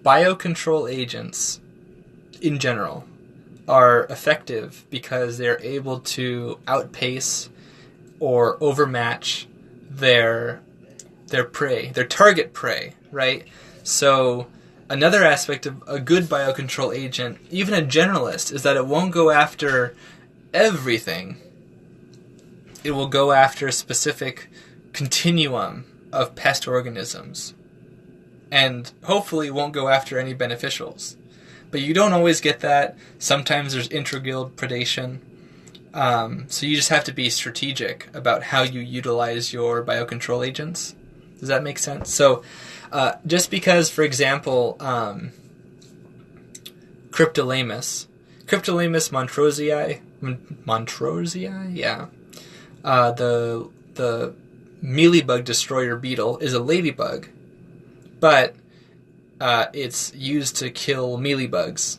biocontrol agents, in general, are effective because they're able to outpace or overmatch their prey, their target prey, right? So another aspect of a good biocontrol agent, even a generalist, is that it won't go after everything. It will go after a specific continuum of pest organisms. And hopefully won't go after any beneficials. But you don't always get that. Sometimes there's intra-guild predation. So you just have to be strategic about how you utilize your biocontrol agents. Does that make sense? So just because, for example, Cryptolaemus montrosii, yeah. The mealybug destroyer beetle is a ladybug, but it's used to kill mealybugs,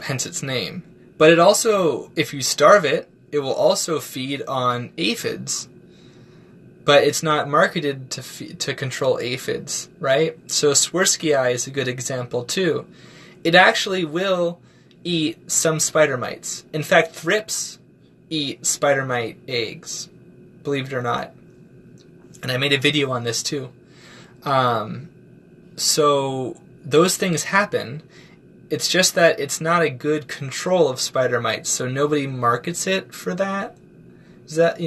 hence its name. But it also, if you starve it, it will also feed on aphids. But it's not marketed to control aphids, right? So Swirsky is a good example too. It actually will eat some spider mites. In fact, thrips eat spider mite eggs, believe it or not. And I made a video on this too. So those things happen. It's just that it's not a good control of spider mites, so nobody markets it for that. Is that,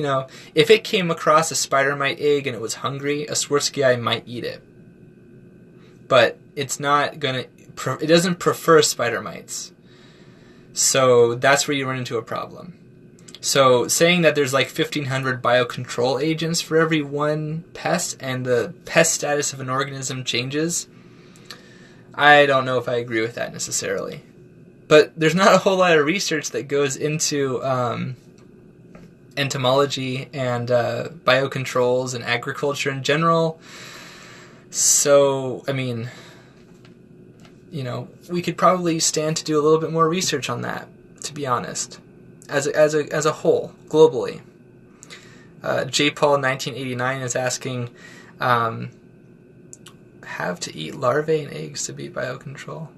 if it came across a spider mite egg and it was hungry, a Swirsky might eat it. But it's not gonna. It doesn't prefer spider mites. So that's where you run into a problem. So saying that there's like 1,500 biocontrol agents for every one pest and the pest status of an organism changes, I don't know if I agree with that necessarily. But there's not a whole lot of research that goes into entomology and biocontrols and agriculture in general. So, I mean, we could probably stand to do a little bit more research on that, to be honest, as a whole, globally. J. Paul 1989 is asking, have to eat larvae and eggs to beat biocontrol?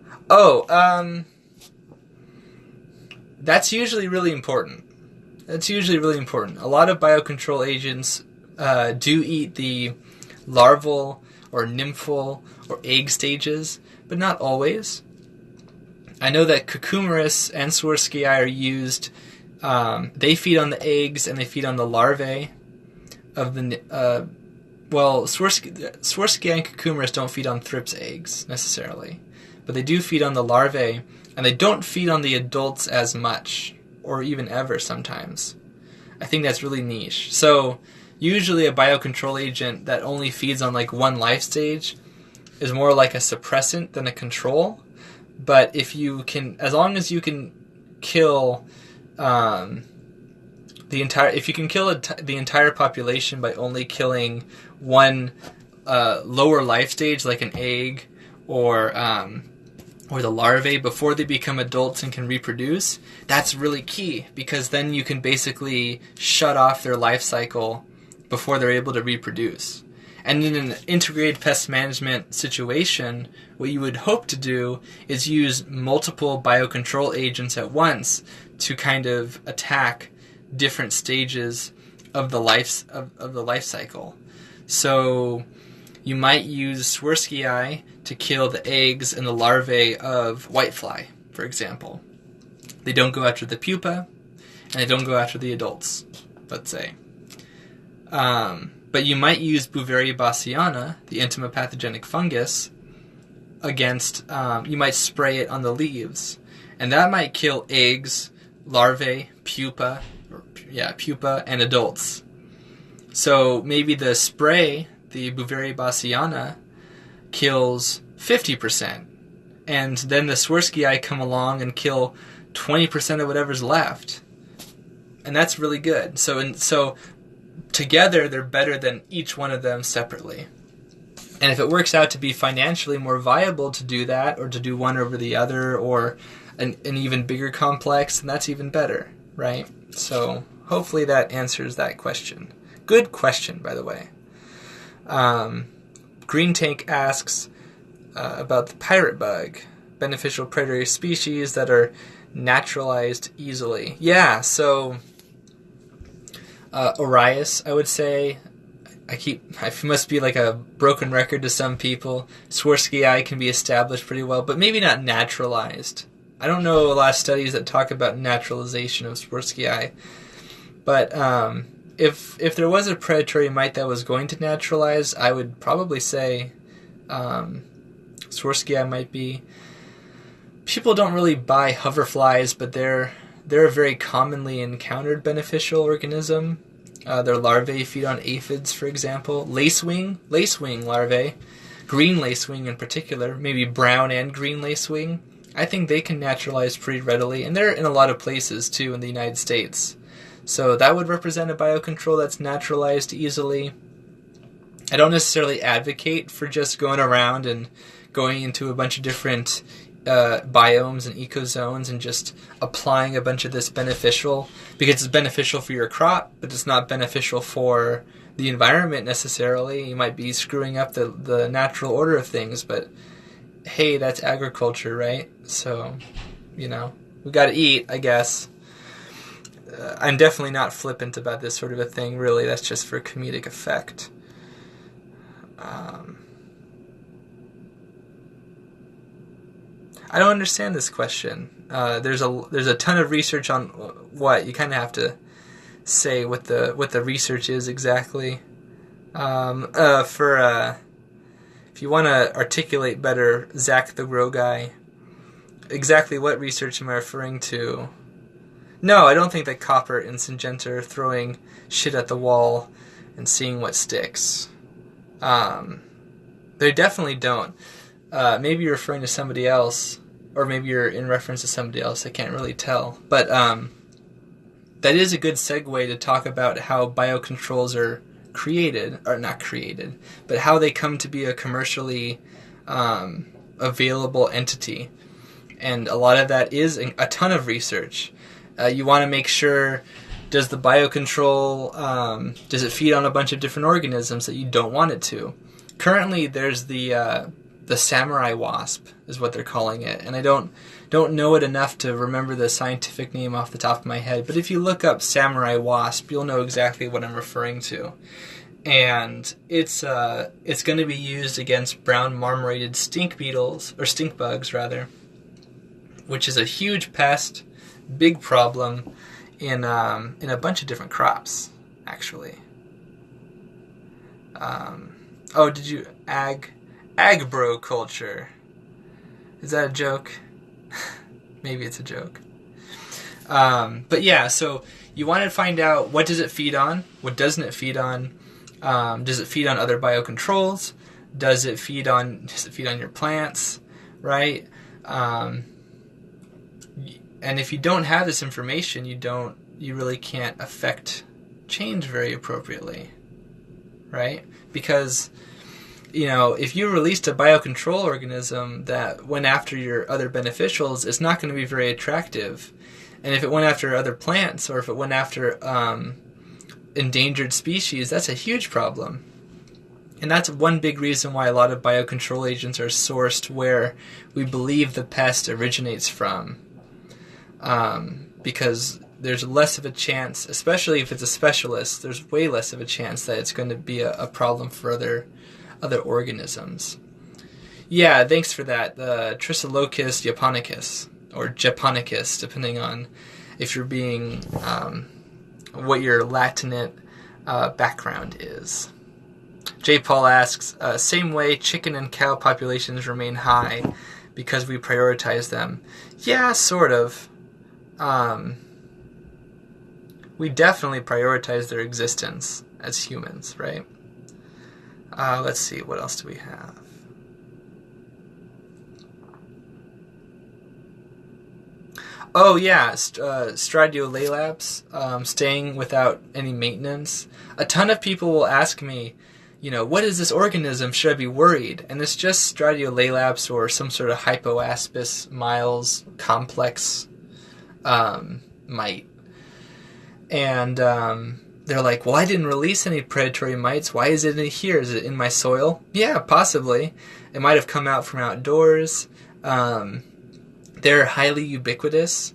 That's usually really important. A lot of biocontrol agents do eat the larval or nymphal or egg stages, but not always. I know that Cucumeris and Swirsky are used. They feed on the eggs and they feed on the larvae of the. Swirsky and Cucumeris don't feed on thrips eggs necessarily, but they do feed on the larvae, and they don't feed on the adults as much, or even ever sometimes. I think that's really niche. So usually a biocontrol agent that only feeds on like one life stage is more like a suppressant than a control. But if you can, as long as you can kill the entire population by only killing one lower life stage, like an egg or the larvae, before they become adults and can reproduce, that's really key, because then you can basically shut off their life cycle before they're able to reproduce. And in an integrated pest management situation, what you would hope to do is use multiple biocontrol agents at once to kind of attack different stages of the life cycle. So you might use Swirsky to kill the eggs and the larvae of whitefly, for example. They don't go after the pupa, and they don't go after the adults, let's say. But you might use Beauveria bassiana, the entomopathogenic fungus, against, you might spray it on the leaves. And that might kill eggs, larvae, pupa, and adults. So maybe the spray, the Beauveria bassiana, kills 50%. And then the Swirsky come along and kill 20% of whatever's left. And that's really good. So together, they're better than each one of them separately. And if it works out to be financially more viable to do that, or to do one over the other, or an even bigger complex, then that's even better, right? So hopefully that answers that question. Good question, by the way. Green Tank asks, about the pirate bug, beneficial predatory species that are naturalized easily. Yeah, so Orias, I would say. I must be like a broken record to some people. Swirsky can be established pretty well, but maybe not naturalized. I don't know a lot of studies that talk about naturalization of Swirsky. But if there was a predatory mite that was going to naturalize, I would probably say Swirsky might be. People don't really buy hoverflies, but they're a very commonly encountered beneficial organism. Their larvae feed on aphids, for example. Lacewing larvae, green lacewing in particular, maybe brown and green lacewing. I think they can naturalize pretty readily, and they're in a lot of places too in the United States. So that would represent a biocontrol that's naturalized easily. I don't necessarily advocate for just going around and going into a bunch of different biomes and ecozones and just applying a bunch of this beneficial, because it's beneficial for your crop, but it's not beneficial for the environment necessarily. You might be screwing up the natural order of things, but hey, that's agriculture, right? So, we gotta eat, I guess. I'm definitely not flippant about this sort of a thing, really. That's just for comedic effect. I don't understand this question. There's a ton of research on what you kind of have to say what the research is exactly. If you want to articulate better, Zach the Grow Guy, exactly what research am I referring to? No, I don't think that Copper and Syngenta are throwing shit at the wall and seeing what sticks. They definitely don't. Maybe you're referring to somebody else, or maybe you're in reference to somebody else. I can't really tell. But that is a good segue to talk about how biocontrols are created, or not created, but how they come to be a commercially available entity. And a lot of that is a ton of research. You want to make sure, does the biocontrol, does it feed on a bunch of different organisms that you don't want it to? Currently, there's the samurai wasp, is what they're calling it, and I don't know it enough to remember the scientific name off the top of my head, but if you look up samurai wasp, you'll know exactly what I'm referring to. And it's going to be used against brown marmorated stink beetles, or stink bugs rather, which is a huge pest, big problem in a bunch of different crops, actually. Did you Agbro culture? Is that a joke? Maybe it's a joke. But yeah, so you want to find out, what does it feed on? What doesn't it feed on? Does it feed on other biocontrols? Does it feed on your plants? Right? And if you don't have this information, you really can't affect change very appropriately. Right? Because if you released a biocontrol organism that went after your other beneficials, it's not going to be very attractive. And if it went after other plants, or if it went after endangered species, that's a huge problem. And that's one big reason why a lot of biocontrol agents are sourced where we believe the pest originates from. Because there's less of a chance, especially if it's a specialist, there's way less of a chance that it's going to be a problem for other organisms. Yeah, thanks for that. The Trisolocus japonicus, or japonicus, depending on if you're being what your Latinate background is. J. Paul asks, same way chicken and cow populations remain high because we prioritize them. Yeah, sort of. We definitely prioritize their existence as humans, right? Let's see, what else do we have? Oh yeah, Stradiolalaps, staying without any maintenance. A ton of people will ask me, what is this organism? Should I be worried? And it's just Stradiolalaps, or some sort of Hypoaspis miles complex mite. And they're like, well, I didn't release any predatory mites. Why is it in here? Is it in my soil? Yeah, possibly. It might have come out from outdoors. They're highly ubiquitous,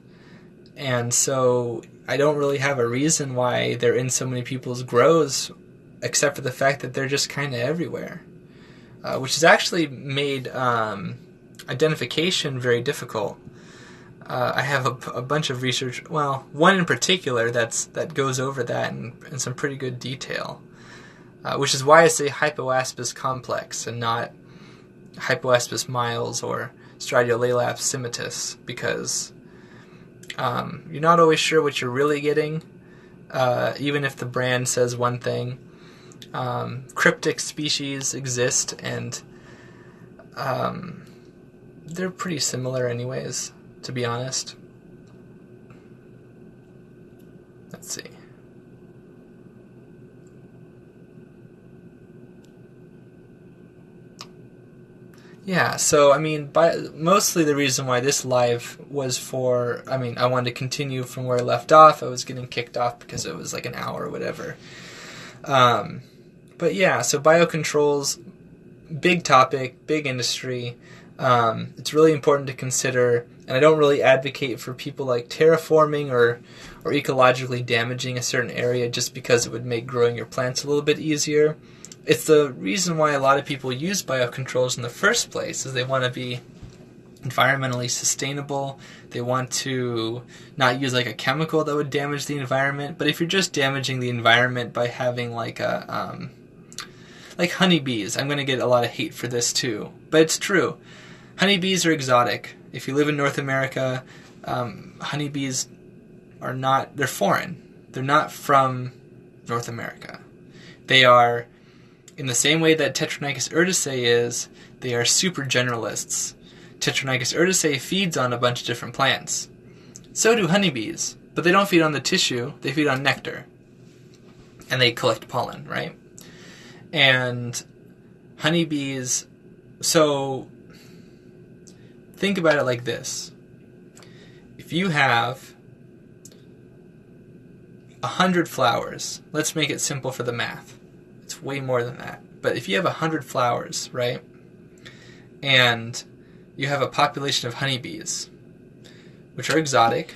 and so I don't really have a reason why they're in so many people's grows, except for the fact that they're just kind of everywhere, which has actually made identification very difficult. I have a bunch of research, well, one in particular that goes over that in some pretty good detail, which is why I say Hypoaspis complex and not Hypoaspis miles or Stradiolalaps simitus, because you're not always sure what you're really getting, even if the brand says one thing. Cryptic species exist, and they're pretty similar anyways, to be honest. Let's see. Yeah, so, I mean, mostly the reason why this live was for, I mean, I wanted to continue from where I left off. I was getting kicked off because it was like an hour or whatever. But yeah, so biocontrols, big topic, big industry. It's really important to consider, and I don't really advocate for people like terraforming or ecologically damaging a certain area just because it would make growing your plants a little bit easier. It's the reason why a lot of people use biocontrols in the first place, is they want to be environmentally sustainable. They want to not use like a chemical that would damage the environment. But if you're just damaging the environment by having like like honeybees, I'm going to get a lot of hate for this too, but it's true. Honeybees are exotic. If you live in North America, honeybees are not, they're foreign. They're not from North America. They are, in the same way that Tetronychus urticae is, they are super generalists. Tetronychus urticae feeds on a bunch of different plants. So do honeybees, but they don't feed on the tissue, they feed on nectar. And they collect pollen, right? And honeybees, so think about it like this. If you have 100 flowers, let's make it simple for the math. It's way more than that. But if you have 100 flowers, right, and you have a population of honeybees, which are exotic,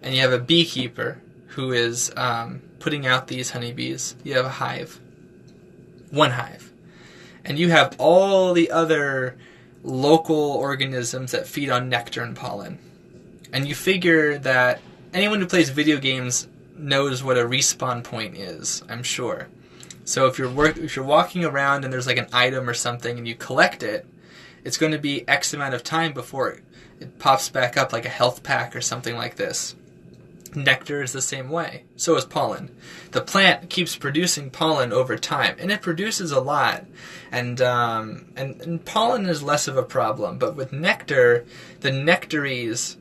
and you have a beekeeper who is putting out these honeybees, you have a hive, one hive, and you have all the other local organisms that feed on nectar and pollen. And you figure that anyone who plays video games knows what a respawn point is, I'm sure. So if you're walking around and there's like an item or something and you collect it, it's going to be X amount of time before it pops back up, like a health pack or something like this. Nectar is the same way. So is pollen. The plant keeps producing pollen over time, and it produces a lot. And pollen is less of a problem, but with nectar, the nectaries,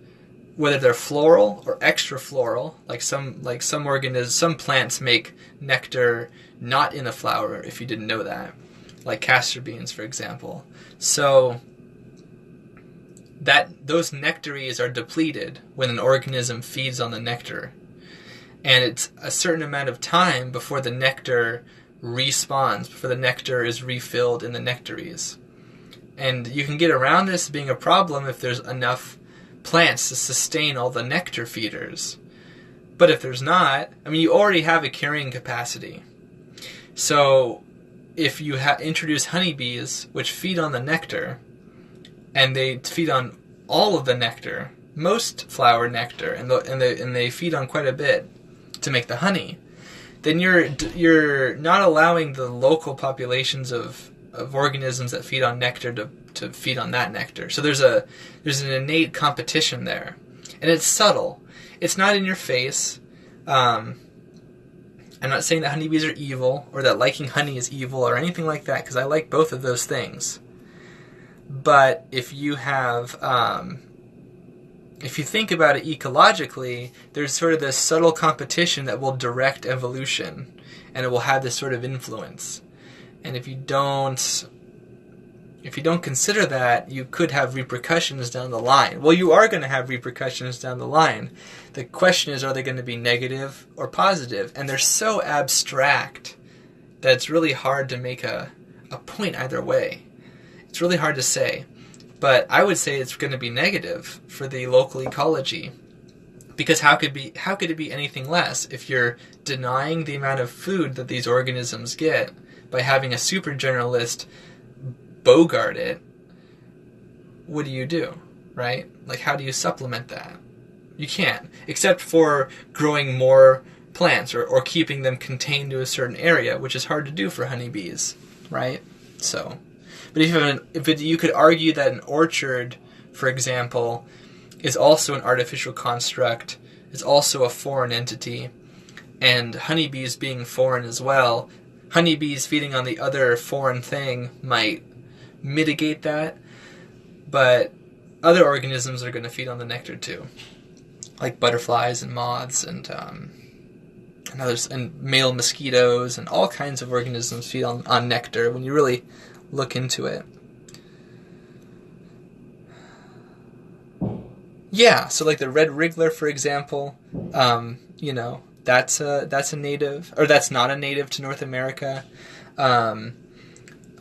whether they're floral or extra floral, some plants make nectar not in a flower, if you didn't know that, like castor beans, for example. So those nectaries are depleted when an organism feeds on the nectar, and it's a certain amount of time before the nectar respawns, before the nectar is refilled in the nectaries. And you can get around this being a problem if there's enough plants to sustain all the nectar feeders. But if there's not, I mean, you already have a carrying capacity. So if you introduce honeybees, which feed on the nectar, and they feed on all of the nectar, most flower nectar, and they feed on quite a bit to make the honey, then you're not allowing the local populations of organisms that feed on nectar to feed on that nectar. So there's an innate competition there, and it's subtle. It's not in your face. I'm not saying that honeybees are evil or that liking honey is evil or anything like that, because I like both of those things. But if you have, if you think about it ecologically, there's sort of this subtle competition that will direct evolution, and it will have this sort of influence. And if if you don't consider that, you could have repercussions down the line. Well, you are going to have repercussions down the line. The question is, are they going to be negative or positive? And they're so abstract that it's really hard to make a point either way. It's really hard to say. But I would say it's going to be negative for the local ecology. Because how could it be anything less if you're denying the amount of food that these organisms get by having a super generalist bogart it? What do, right? Like, how do you supplement that? You can't, except for growing more plants or keeping them contained to a certain area, which is hard to do for honeybees, right? So, but you could argue that an orchard, for example, is also an artificial construct, is also a foreign entity, and honeybees being foreign as well, honeybees feeding on the other foreign thing might mitigate that, but other organisms are going to feed on the nectar too, like butterflies and moths and others, and male mosquitoes and all kinds of organisms feed on nectar when you really look into it. Yeah, so like the red wriggler, for example, that's a native, or that's not a native to North America. And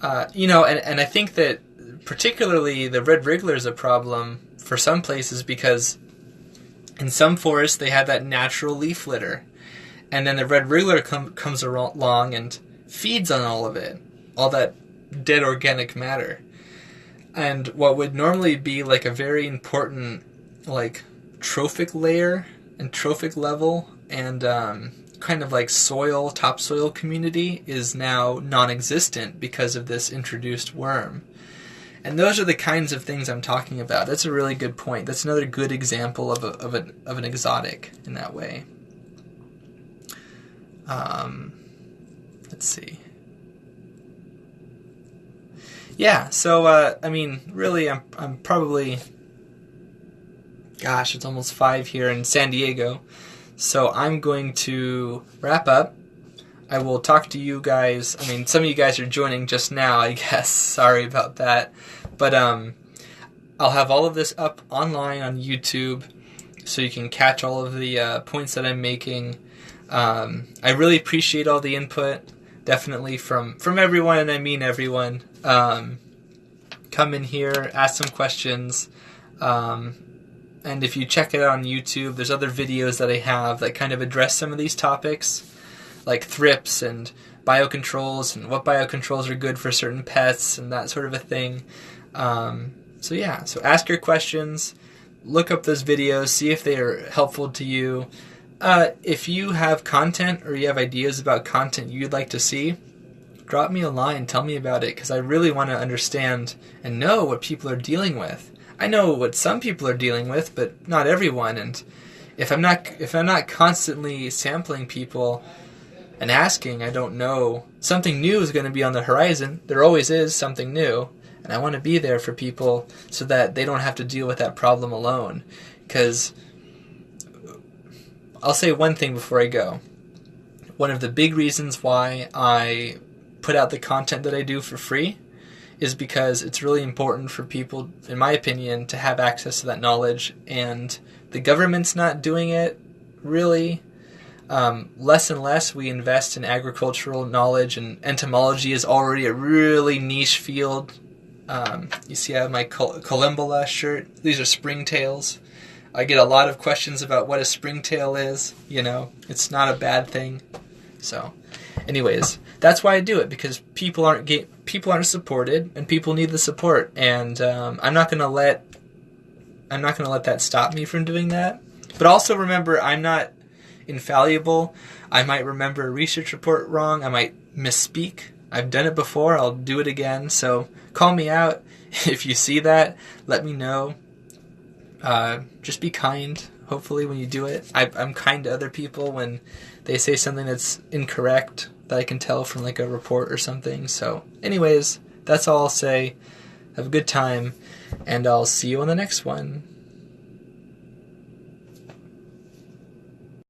I think that particularly the red wriggler is a problem for some places because in some forests they have that natural leaf litter, and then the red wriggler comes along and feeds on all of it, all that dead organic matter. And what would normally be like a very important like trophic layer and trophic level and kind of like topsoil community is now non-existent because of this introduced worm. And those are the kinds of things I'm talking about. That's a really good point. That's another good example of an exotic in that way. Let's see. Yeah, so really, I'm probably, gosh, it's almost 5 here in San Diego. So I'm going to wrap up. I will talk to you guys. I mean, some of you guys are joining just now, I guess. Sorry about that. But I'll have all of this up online on YouTube so you can catch all of the points that I'm making. I really appreciate all the input, definitely from everyone, and I mean everyone. Come in here, ask some questions. And if you check it out on YouTube, there's other videos that I have that kind of address some of these topics, like thrips and biocontrols and what biocontrols are good for certain pets and that sort of a thing. So ask your questions, look up those videos, see if they are helpful to you. If you have content or you have ideas about content you'd like to see, drop me a line, tell me about it, because I really want to understand and know what people are dealing with. I know what some people are dealing with, but not everyone. And if I'm not constantly sampling people and asking, I don't know. Something new is going to be on the horizon. There always is something new, and I want to be there for people so that they don't have to deal with that problem alone. Because I'll say one thing before I go. One of the big reasons why I put out the content that I do for free is because it's really important for people, in my opinion, to have access to that knowledge, and the government's not doing it, really. Less and less we invest in agricultural knowledge, and entomology is already a really niche field. You see I have my Columbola shirt. These are springtails. I get a lot of questions about what a springtail is. It's not a bad thing. So, anyways, that's why I do it, because people aren't supported, and people need the support, and I'm not gonna let that stop me from doing that. But also remember, I'm not infallible. I might remember a research report wrong. I might misspeak. I've done it before. I'll do it again. So call me out if you see that. Let me know. Just be kind. Hopefully, when you do it, I'm kind to other people when they say something that's incorrect that I can tell from like a report or something. So anyways, that's all I'll say. Have a good time, and I'll see you on the next one.